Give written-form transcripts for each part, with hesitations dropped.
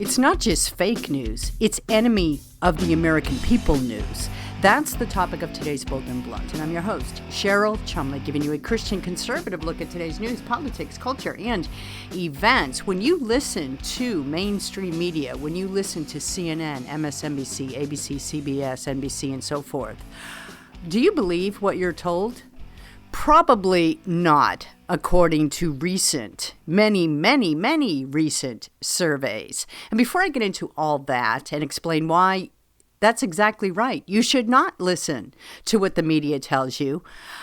It's not just fake news, it's enemy of the American people news. That's the topic of today's Bold and Blunt, and I'm your host, Cheryl Chumley, giving you a Christian conservative look at today's news, politics, culture, and events. When you listen to mainstream media, when you listen to CNN, MSNBC, ABC, CBS, NBC, and so forth, do you believe what you're told? Probably not, according to many recent surveys. And before I get into all that and explain why that's exactly right, you should not listen to what the media tells you,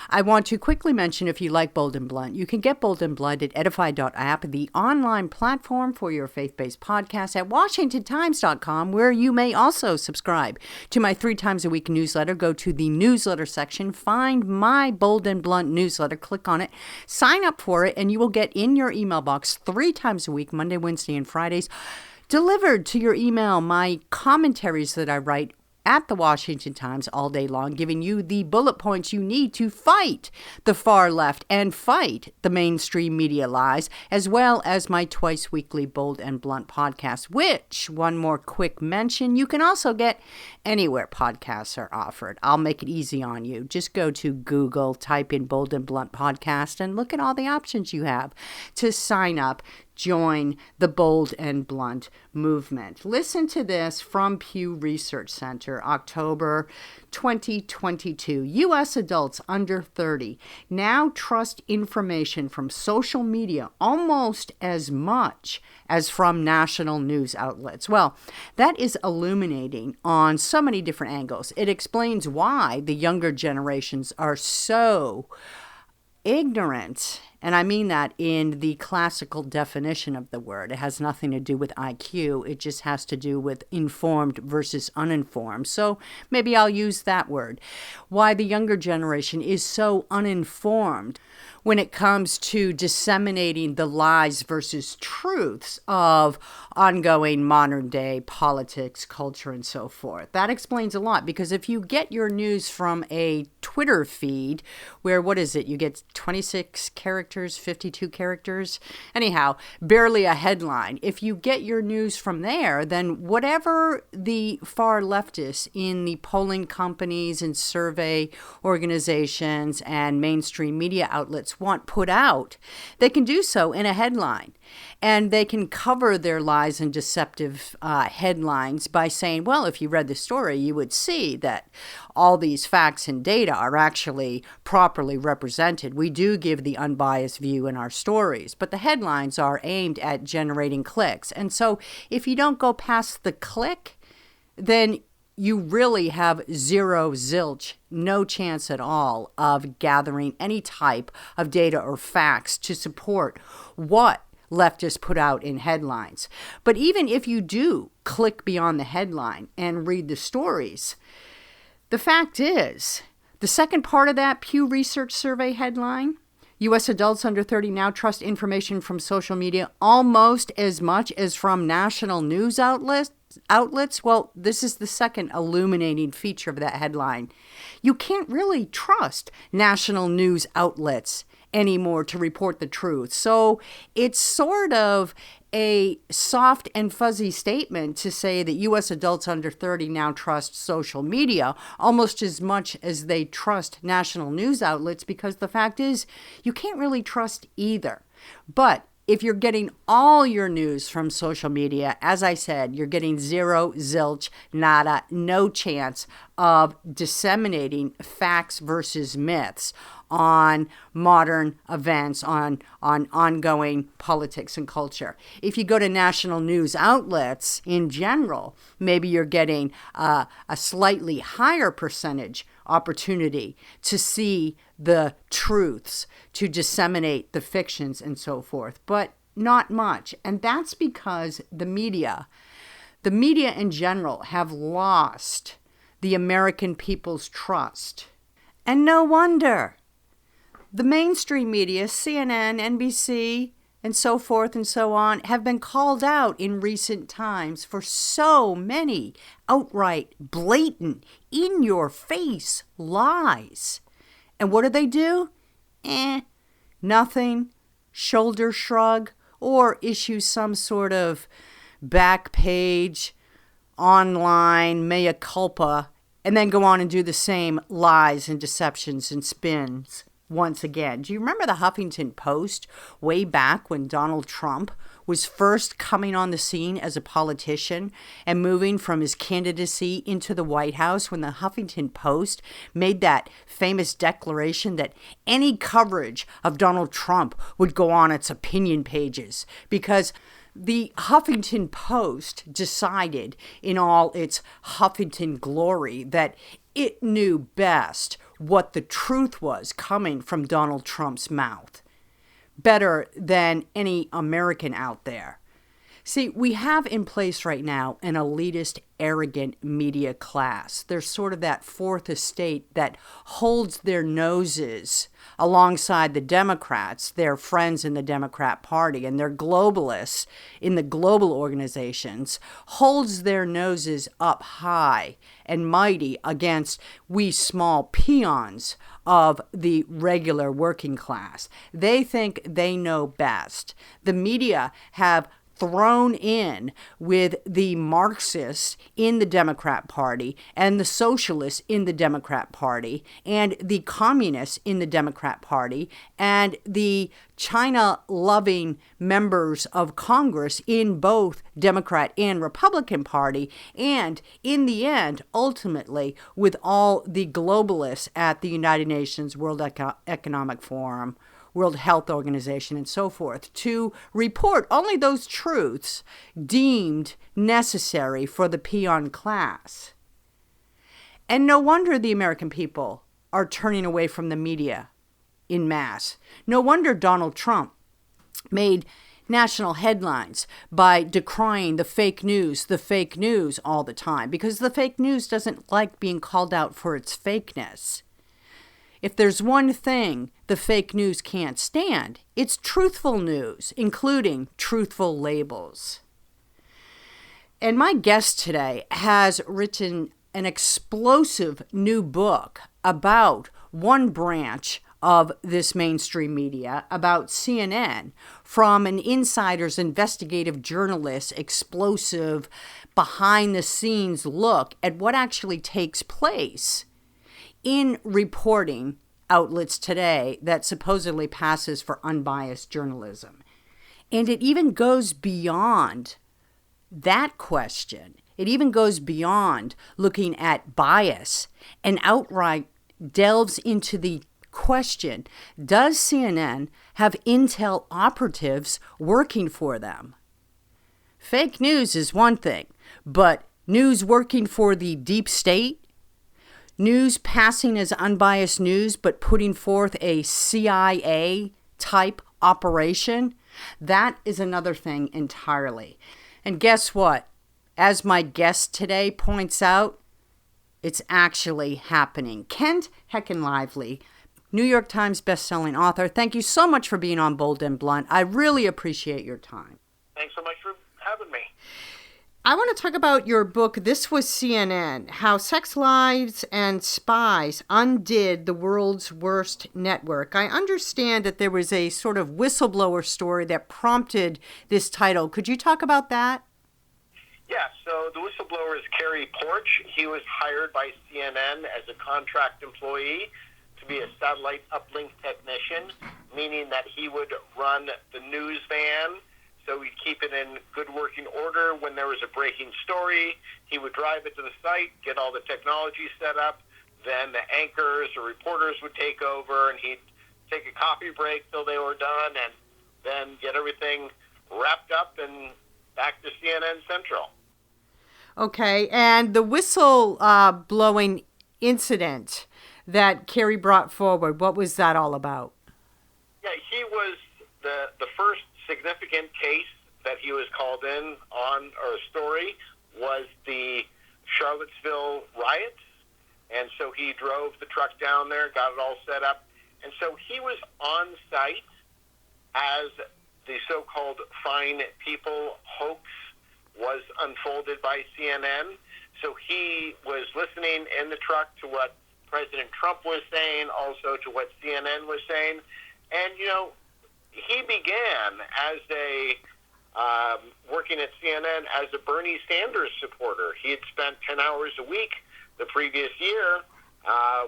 I want to quickly mention, if you like Bold and Blunt, you can get Bold and Blunt at edify.app, the online platform for your faith-based podcast, at washingtontimes.com, where you may also subscribe to my 3 times a week newsletter. Go to the newsletter section, find my Bold and Blunt newsletter, click on it, sign up for it, and you will get in your email box 3 times a week, Monday, Wednesday, and Fridays, delivered to your email, my commentaries that I write at the Washington Times all day long, giving you the bullet points you need to fight the far left and fight the mainstream media lies, as well as my twice weekly Bold and Blunt podcast, which, one more quick mention, you can also get anywhere podcasts are offered. I'll make it easy on you. Just go to Google, type in Bold and Blunt podcast, and look at all the options you have to sign up. Join the Bold and Blunt movement. Listen to this from Pew Research Center, October 2022. U.S. adults under 30 now trust information from social media almost as much as from national news outlets. Well, that is illuminating on so many different angles. It explains why the younger generations are so ignorant, and I mean that in the classical definition of the word. It has nothing to do with IQ. It just has to do with informed versus uninformed. So maybe I'll use that word. Why the younger generation is so uninformed when it comes to disseminating the lies versus truths of ongoing modern day politics, culture, and so forth. That explains a lot, because if you get your news from a Twitter feed where, what is it? You get 26 characters, 52 characters. Anyhow, barely a headline. If you get your news from there, then whatever the far leftists in the polling companies and survey organizations and mainstream media outlets want put out, they can do so in a headline. And they can cover their lies and deceptive headlines by saying, well, if you read the story, you would see that all these facts and data are actually properly represented. We do give the unbiased view in our stories, but the headlines are aimed at generating clicks. And so if you don't go past the click, then you really have zilch, no chance at all of gathering any type of data or facts to support what leftists put out in headlines. But even if you do click beyond the headline and read the stories, the fact is, the second part of that Pew Research Survey headline, U.S. adults under 30 now trust information from social media almost as much as from national news outlets. Well, this is the second illuminating feature of that headline. You can't really trust national news outlets anymore to report the truth. So it's sort of a soft and fuzzy statement to say that U.S. adults under 30 now trust social media almost as much as they trust national news outlets, because the fact is, you can't really trust either. But if you're getting all your news from social media, as I said, you're getting zilch, nada, no chance of disseminating facts versus myths on modern events, on ongoing politics and culture. If you go to national news outlets in general, maybe you're getting a slightly higher percentage opportunity to see the truths, to disseminate the fictions and so forth, but not much. And that's because the media in general have lost the American people's trust. And no wonder. The mainstream media, CNN, NBC, and so forth and so on, have been called out in recent times for so many outright, blatant, in-your-face lies. And what do? Nothing, shoulder shrug, or issue some sort of back page, online, mea culpa, and then go on and do the same lies and deceptions and spins once again. Do you remember the Huffington Post way back when Donald Trump was first coming on the scene as a politician and moving from his candidacy into the White House, when the Huffington Post made that famous declaration that any coverage of Donald Trump would go on its opinion pages because the Huffington Post decided in all its Huffington glory that it knew best what the truth was coming from Donald Trump's mouth, better than any American out there. See, we have in place right now an elitist, arrogant media class. They're sort of that fourth estate that holds their noses alongside the Democrats, their friends in the Democrat Party, and their globalists in the global organizations, holds their noses up high and mighty against we small peons of the regular working class. They think they know best. The media have thrown in with the Marxists in the Democrat Party and the socialists in the Democrat Party and the communists in the Democrat Party and the China-loving members of Congress in both Democrat and Republican Party, and in the end, ultimately, with all the globalists at the United Nations, World Economic Forum, World Health Organization, and so forth, to report only those truths deemed necessary for the peon class. And no wonder the American people are turning away from the media in mass. No wonder Donald Trump made national headlines by decrying the fake news all the time, because the fake news doesn't like being called out for its fakeness. If there's one thing the fake news can't stand, it's truthful news, including truthful labels. And my guest today has written an explosive new book about one branch of this mainstream media, about CNN, from an insider's investigative journalist, explosive, behind-the-scenes look at what actually takes place in reporting outlets today that supposedly passes for unbiased journalism. And it even goes beyond that question. It even goes beyond looking at bias and outright delves into the question, does CNN have intel operatives working for them? Fake news is one thing, but news working for the deep state, news passing as unbiased news, but putting forth a CIA-type operation, that is another thing entirely. And guess what? As my guest today points out, it's actually happening. Kent Henckenlively, New York Times bestselling author, thank you so much for being on Bold and Blunt. I really appreciate your time. Thanks so much for having me. I want to talk about your book, This Was CNN, How Sex Lies and Spies Undid the World's Worst Network. I understand that there was a sort of whistleblower story that prompted this title. Could you talk about that? Yeah, so the whistleblower is Kerry Porch. He was hired by CNN as a contract employee to be a satellite uplink technician, meaning that he would run the news van. So he'd keep it in good working order. When there was a breaking story, he would drive it to the site, get all the technology set up. Then the anchors or reporters would take over, and he'd take a coffee break till they were done, and then get everything wrapped up and back to CNN Central. Okay, and the whistle blowing incident that Kerry brought forward, what was that all about? Yeah, he was the first significant case that he was called in on, or a story, was the Charlottesville riots. And so he drove the truck down there, got it all set up. And so he was on site as the so-called Fine People hoax was unfolded by CNN. So he was listening in the truck to what President Trump was saying, also to what CNN was saying. And, you know, he began as a working at CNN as a Bernie Sanders supporter. He had spent 10 hours a week the previous year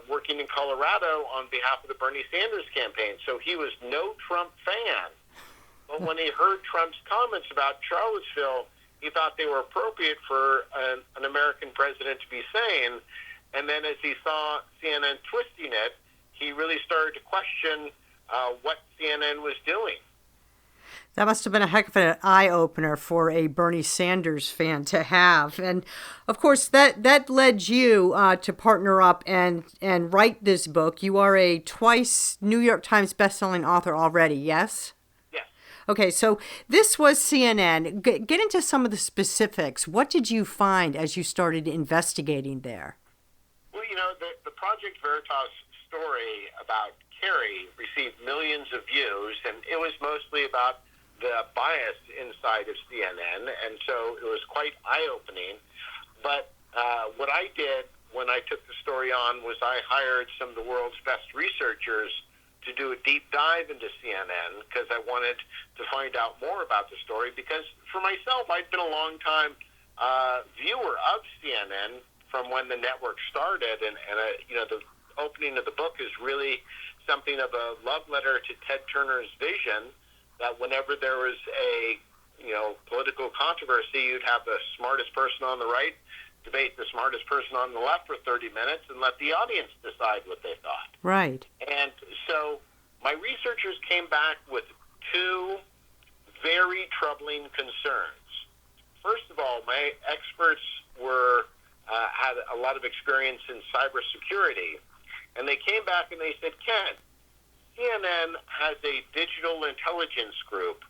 working in Colorado on behalf of the Bernie Sanders campaign. So he was no Trump fan. But when he heard Trump's comments about Charlottesville, he thought they were appropriate for an American president to be saying. And then as he saw CNN twisting it, he really started to question what CNN was doing. That must have been a heck of an eye-opener for a Bernie Sanders fan to have. And, of course, that led you to partner up and write this book. You are a twice New York Times bestselling author already, yes? Yes. Okay, so this was CNN. Get into some of the specifics. What did you find as you started investigating there? Well, the Project Veritas story about Kerry received millions of views, and it was mostly about the bias inside of CNN, and so it was quite eye-opening. But what I did when I took the story on was I hired some of the world's best researchers to do a deep dive into CNN because I wanted to find out more about the story, because for myself, I'd been a long-time viewer of CNN from when the network started, and the opening of the book is really something of a love letter to Ted Turner's vision that whenever there was a political controversy, you'd have the smartest person on the right debate the smartest person on the left for 30 minutes and let the audience decide what they thought. Right. And so my researchers came back with two very troubling concerns. First of all, my experts had a lot of experience in cybersecurity, and they came back and they said, Ken, CNN has a digital intelligence group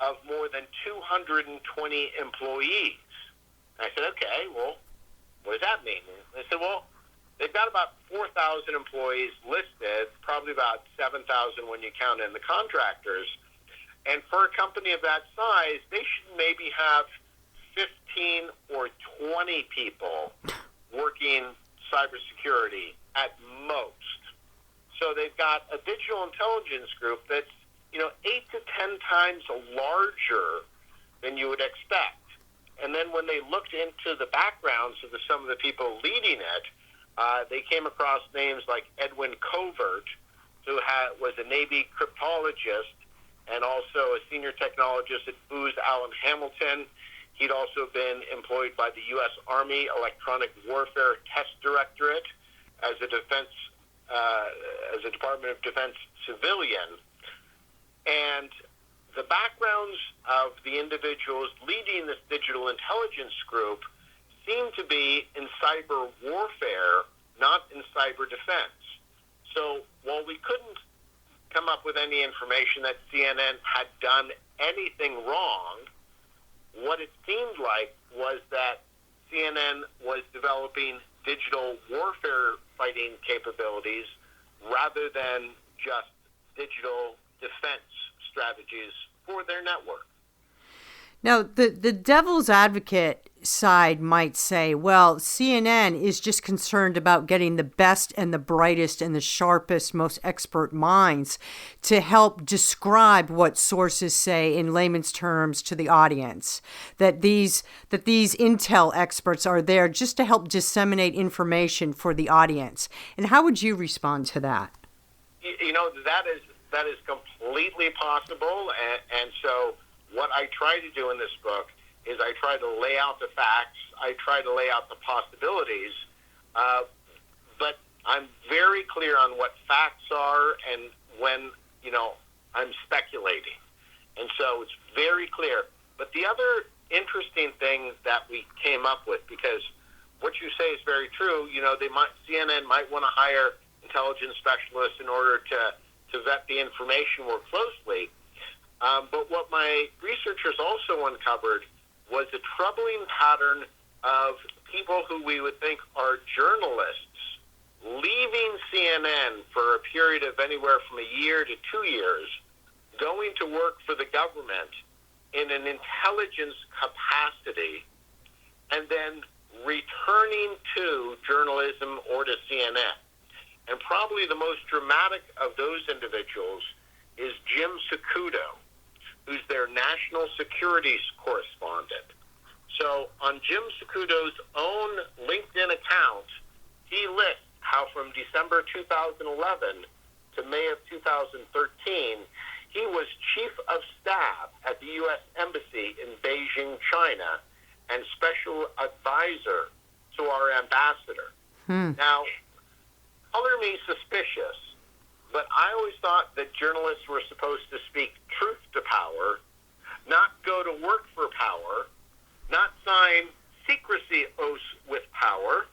of more than 220 employees. And I said, okay, well, what does that mean? And they said, well, they've got about 4,000 employees listed, probably about 7,000 when you count in the contractors. And for a company of that size, they should maybe have 15 or 20 people working cybersecurity at most. So they've got a digital intelligence group that's, 8 to 10 times larger than you would expect. And then when they looked into the backgrounds of some of the people leading it, they came across names like Edwin Covert, who was a Navy cryptologist and also a senior technologist at Booz Allen Hamilton. He'd also been employed by the U.S. Army Electronic Warfare Test Directorate as a Department of Defense civilian. And the backgrounds of the individuals leading this digital intelligence group seem to be in cyber warfare, not in cyber defense. So while we couldn't come up with any information that CNN had done anything wrong, what it seemed like was that CNN was developing digital warfare fighting capabilities rather than just digital defense strategies for their network. Now, the devil's advocate side might say, well, CNN is just concerned about getting the best and the brightest and the sharpest, most expert minds to help describe what sources say in layman's terms to the audience. That these intel experts are there just to help disseminate information for the audience. And how would you respond to that? That is completely possible, and so what I try to do in this book is I try to lay out the facts, I try to lay out the possibilities, but I'm very clear on what facts are and when, I'm speculating. And so it's very clear. But the other interesting thing that we came up with, because what you say is very true, CNN might want to hire intelligence specialists in order to vet the information more closely. But what my researchers also uncovered was a troubling pattern of people who we would think are journalists leaving CNN for a period of anywhere from a year to 2 years, going to work for the government in an intelligence capacity, and then returning to journalism or to CNN. And probably the most dramatic of those individuals is Jim Sacuto, who's their national security correspondent. So on Jim Sakudo's own LinkedIn account, he lists how from December 2011 to May of 2013, he was chief of staff at the U.S. Embassy in Beijing, China, and special advisor to our ambassador. Now, color me suspicious, but I always thought that journalists were supposed to speak truth to power, not go to work for power, not sign secrecy oaths with power,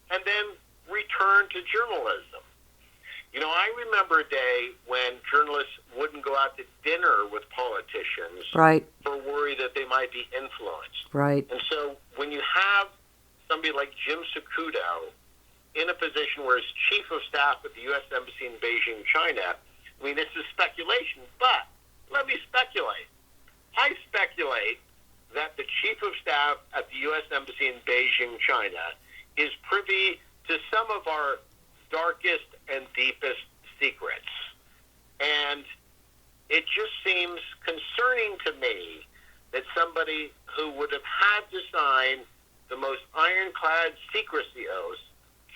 and then return to journalism. You know, I remember a day when journalists wouldn't go out to dinner with politicians Right. for worry that they might be influenced. Right. And so when you have somebody like Jim Sakudo in a position where he's chief of staff at the U.S. Embassy in Beijing, China, I mean, this is speculation, but let me speculate. I speculate that the chief of staff at the U.S. Embassy in Beijing, China, is privy to some of our darkest and deepest secrets. And it just seems concerning to me that somebody who would have had to sign the most ironclad secrecy oaths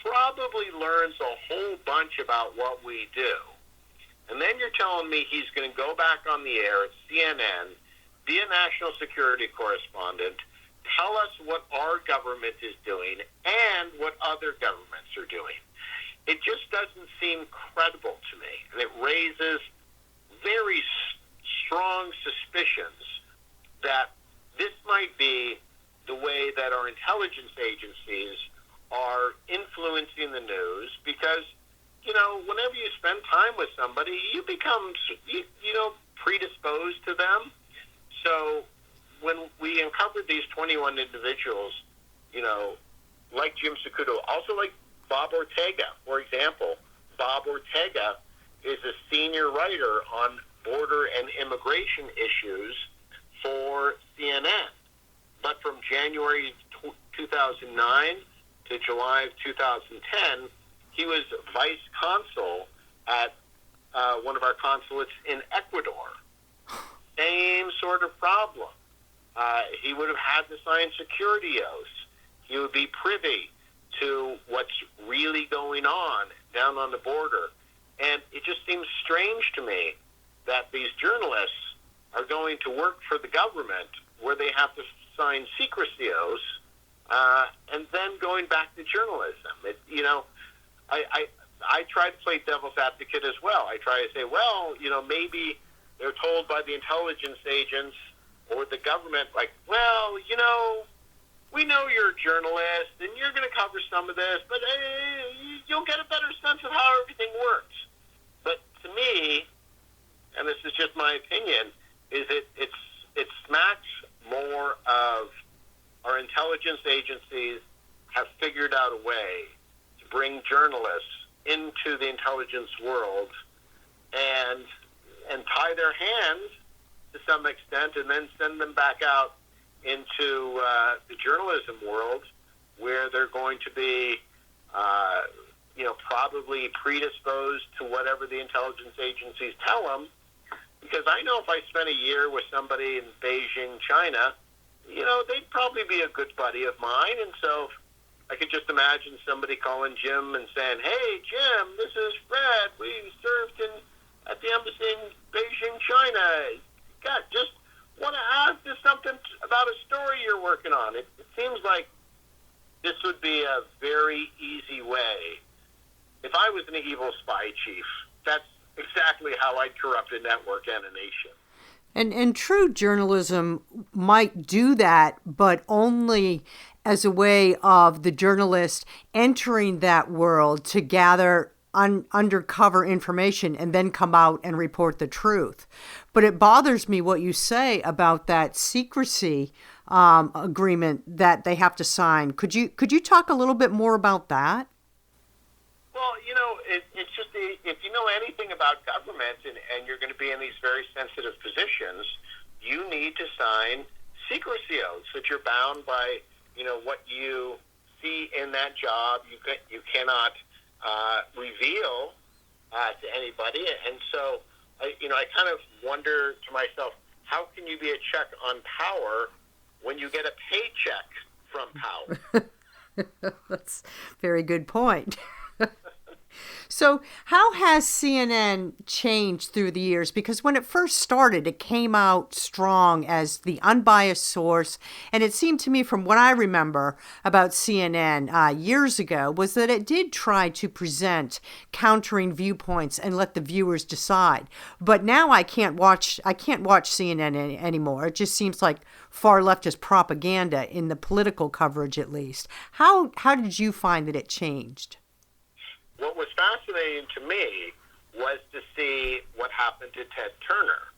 probably learns a whole bunch about what we do. And then you're telling me he's going to go back on the air at CNN, be a national security correspondent, tell us what our government is doing and what other governments are doing. It just doesn't seem credible to me, and it raises very strong suspicions that this might be the way that our intelligence agencies are influencing the news, because, you know, whenever you spend time with somebody, you become, predisposed to them. So when we uncovered these 21 individuals, like Jim Sakudo, also like Bob Ortega, for example. Bob Ortega is a senior writer on border and immigration issues for CNN. But from January 2009 to July of 2010, he was vice consul at one of our consulates in Ecuador. Same sort of problem. He would have had to sign security oaths. He would be privy to what's really going on down on the border. And it just seems strange to me that these journalists are going to work for the government where they have to sign secrecy oaths and then going back to journalism. I try to play devil's advocate as well. I try to say, maybe they're told by the intelligence agents or the government, like, we know you're a journalist and you're going to cover some of this, but you'll get a better sense of how everything works. But to me, and this is just my opinion, is it smacks more of our intelligence agencies have figured out a way to bring journalists into the intelligence world and tie their hands to some extent and then send them back out into the journalism world where they're going to be, probably predisposed to whatever the intelligence agencies tell them. Because I know if I spent a year with somebody in Beijing, China, they'd probably be a good buddy of mine. And so I could just imagine somebody calling Jim and saying, "Hey, Jim, this is Fred. We served at the embassy in Beijing, China. God, just want to ask you something about a story you're working on." It seems like this would be a very easy way. If I was an evil spy chief, that's exactly how I'd corrupt a network and a nation. And true journalism might do that, but only as a way of the journalist entering that world to gather undercover information and then come out and report the truth. But it bothers me what you say about that secrecy agreement that they have to sign. Could you talk a little bit more about that? Well, it's just if you know anything about government and you're going to be in these very sensitive positions, you need to sign secrecy oaths that you're bound by, what you see in that job. You cannot reveal to anybody. And so, I kind of wonder to myself, how can you be a check on power when you get a paycheck from power? That's a very good point. So how has CNN changed through the years? Because when it first started, it came out strong as the unbiased source. And it seemed to me, from what I remember about CNN years ago, was that it did try to present countering viewpoints and let the viewers decide. But now I can't watch CNN anymore. It just seems like far leftist propaganda in the political coverage, at least. How did you find that it changed? What was fascinating to me was to see what happened to Ted Turner.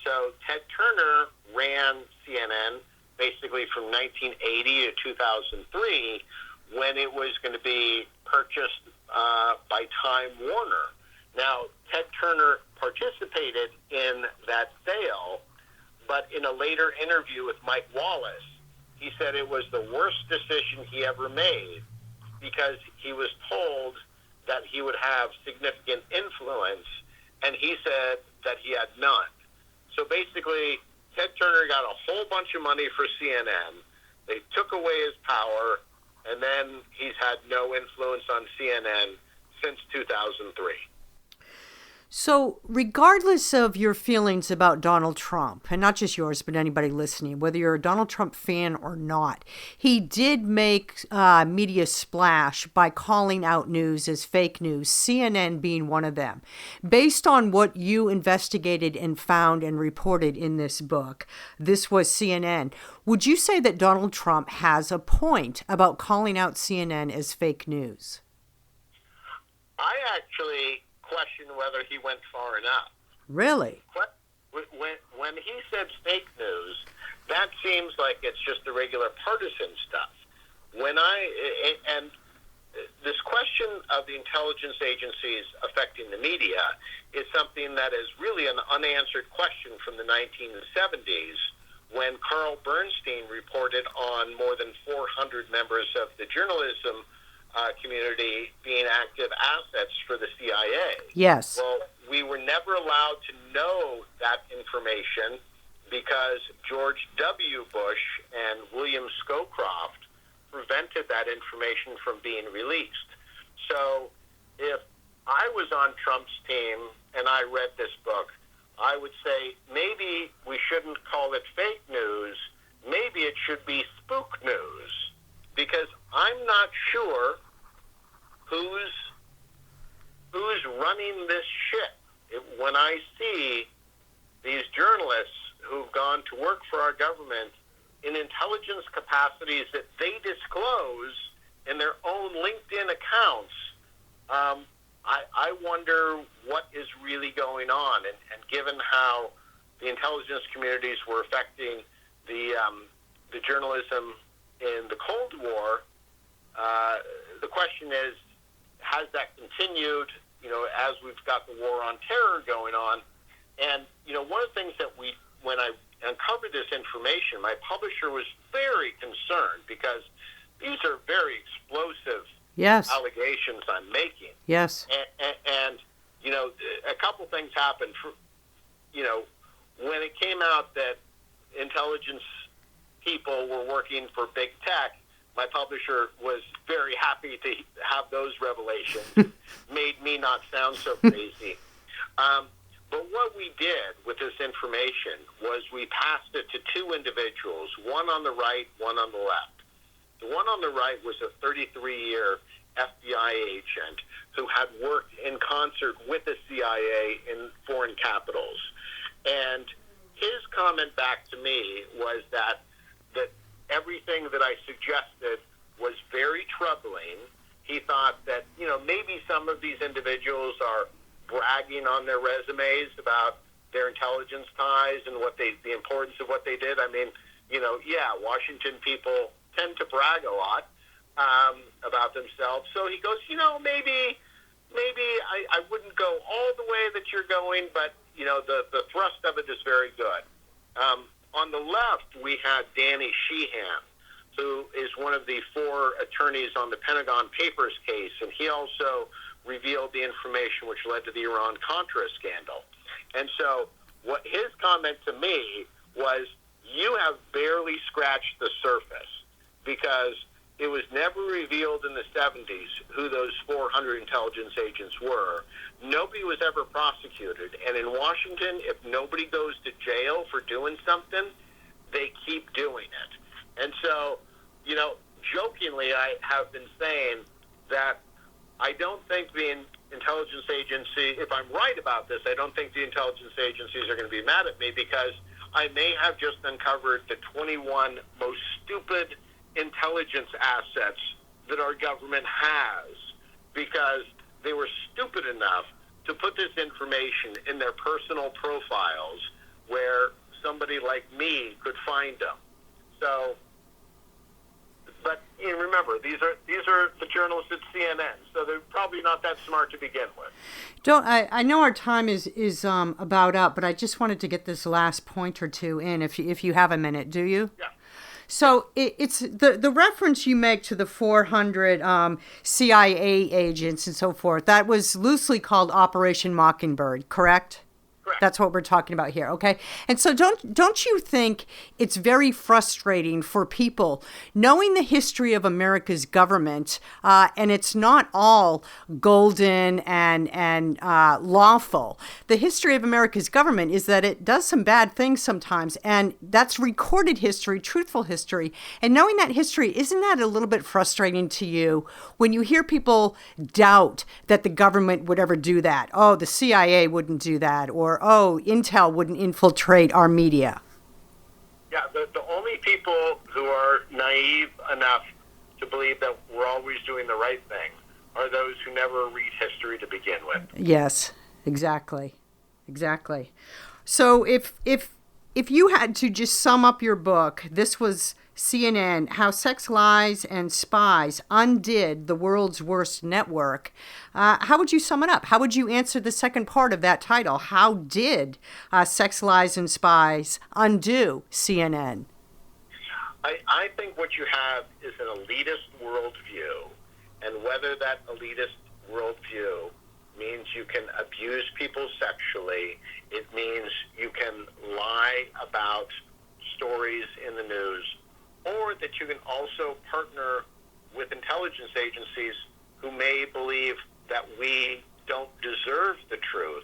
So Ted Turner ran CNN basically from 1980 to 2003 when it was going to be purchased by Time Warner. Now, Ted Turner participated in that sale, but in a later interview with Mike Wallace, he said it was the worst decision he ever made because he was told that he would have significant influence, and he said that he had none. So basically, Ted Turner got a whole bunch of money for CNN. They took away his power, and then he's had no influence on CNN since 2003. So, regardless of your feelings about Donald Trump, and not just yours, but anybody listening, whether you're a Donald Trump fan or not, he did make media splash by calling out news as fake news, CNN being one of them. Based on what you investigated and found and reported in this book, this was CNN. Would you say that Donald Trump has a point about calling out CNN as fake news? I actually question whether he went far enough. Really? When he said fake news, that seems like it's just the regular partisan stuff. And this question of the intelligence agencies affecting the media is something that is really an unanswered question from the 1970s when Carl Bernstein reported on more than 400 members of the journalism community being active assets for the CIA. Yes. Well, we were never allowed to know that information because George W. Bush and William Scowcroft prevented that information from being released. So if I was on Trump's team and I read this book, I would say maybe we shouldn't call it fake news. Maybe it should be spook news, because I'm not sure who's running this ship. When I see these journalists who've gone to work for our government in intelligence capacities that they disclose in their own LinkedIn accounts, I wonder what is really going on. And given how the intelligence communities were affecting the journalism in the Cold War, the question is, has that continued, as we've got the war on terror going on? And, one of the things that when I uncovered this information, my publisher was very concerned because these are very explosive allegations I'm making. Yes. And a couple things happened. When it came out that intelligence people were working for big tech, my publisher was very happy to have those revelations. Made me not sound so crazy. But what we did with this information was we passed it to two individuals, one on the right, one on the left. The one on the right was a 33-year FBI agent who had worked in concert with the CIA in foreign capitals. And his comment back to me was that everything that I suggested was very troubling. He thought that, maybe some of these individuals are bragging on their resumes about their intelligence ties and the importance of what they did. I mean, Washington people tend to brag a lot about themselves. So he goes, maybe I wouldn't go all the way that you're going, but, the thrust of it is very good. On the left, we had Danny Sheehan, who is one of the four attorneys on the Pentagon Papers case, and he also revealed the information which led to the Iran-Contra scandal. And so what his comment to me was, you have barely scratched the surface, because it was never revealed in the 70s who those 400 intelligence agents were. Nobody was ever prosecuted. And in Washington, if nobody goes to jail for doing something, they keep doing it. And so, jokingly, I have been saying that I don't think the intelligence agency, if I'm right about this, I don't think the intelligence agencies are going to be mad at me, because I may have just uncovered the 21 most stupid intelligence assets that our government has, because they were stupid enough to put this information in their personal profiles where somebody like me could find them. So, but remember, these are the journalists at CNN, so they're probably not that smart to begin with. I know our time is about up, but I just wanted to get this last point or two in, if you have a minute. Do you? Yeah. So it's the reference you make to the 400 CIA agents and so forth. That was loosely called Operation Mockingbird, correct? Correct. That's what we're talking about here, okay? And so don't you think it's very frustrating for people knowing the history of America's government, and it's not all golden and lawful. The history of America's government is that it does some bad things sometimes, and that's recorded history, truthful history. And knowing that history, isn't that a little bit frustrating to you when you hear people doubt that the government would ever do that? Oh, the CIA wouldn't do that, or oh, Intel wouldn't infiltrate our media. Yeah, the only people who are naive enough to believe that we're always doing the right thing are those who never read history to begin with. Yes, exactly. So if you had to just sum up your book, this was CNN, How Sex, Lies, and Spies Undid the World's Worst Network. How would you sum it up? How would you answer the second part of that title? How did Sex, Lies, and Spies undo CNN? I think what you have is an elitist worldview, and whether that elitist worldview means you can abuse people sexually, it means you can lie about stories in the news, or that you can also partner with intelligence agencies who may believe that we don't deserve the truth.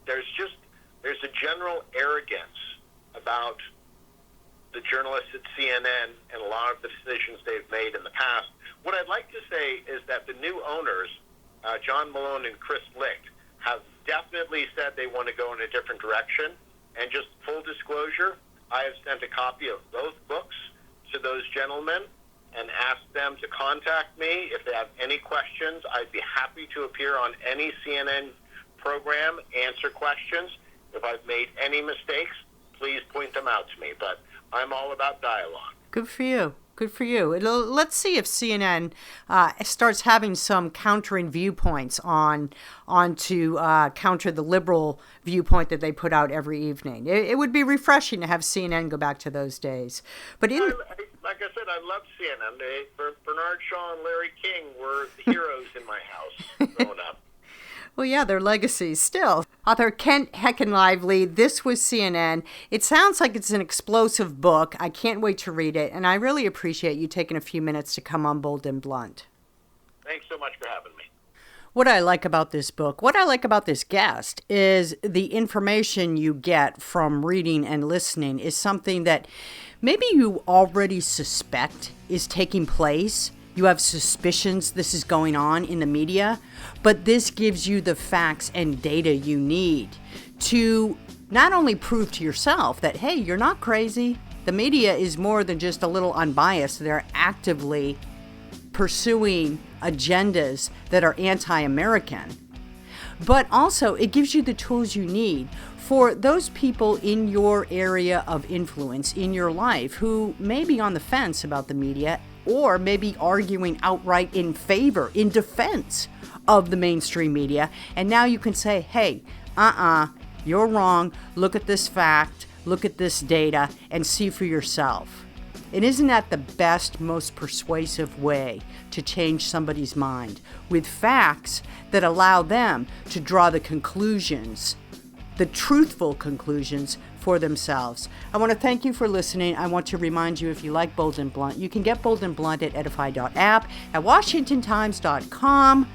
There's a general arrogance about the journalists at CNN and a lot of the decisions they've made in the past. What I'd like to say is that the new owners, John Malone and Chris Licht, have definitely said they want to go in a different direction. And just full disclosure, I have sent a copy of both books to those gentlemen and asked them to contact me if they have any questions. I'd be happy to appear on any CNN program, answer questions. If I've made any mistakes, please point them out to me. But I'm all about dialogue. Good for you. Let's see if CNN starts having some countering viewpoints to counter the liberal viewpoint that they put out every evening. It would be refreshing to have CNN go back to those days. But like I said, I love CNN. Bernard Shaw and Larry King were the heroes in my house growing up. Well, yeah, their legacies still. Author Kent Henckenlively, this was CNN. It sounds like it's an explosive book. I can't wait to read it, and I really appreciate you taking a few minutes to come on Bold and Blunt. Thanks so much for having me. What I like about this book, what I like about this guest, is the information you get from reading and listening is something that maybe you already suspect is taking place. You have suspicions this is going on in the media, but this gives you the facts and data you need to not only prove to yourself that, hey, you're not crazy. The media is more than just a little unbiased. They're actively pursuing agendas that are anti-American. But also, it gives you the tools you need for those people in your area of influence in your life who may be on the fence about the media or maybe arguing outright in favor, in defense of the mainstream media. And now you can say, hey, you're wrong. Look at this fact, look at this data, and see for yourself. And isn't that the best, most persuasive way to change somebody's mind? With facts that allow them to draw the conclusions the truthful conclusions for themselves. I want to thank you for listening. I want to remind you, if you like Bold and Blunt, you can get Bold and Blunt at edify.app, at washingtontimes.com,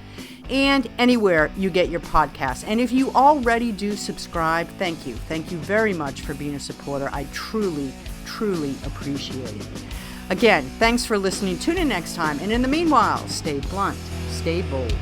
and anywhere you get your podcasts. And if you already do subscribe, thank you. Thank you very much for being a supporter. I truly, truly appreciate it. Again, thanks for listening. Tune in next time. And in the meanwhile, stay blunt, stay bold.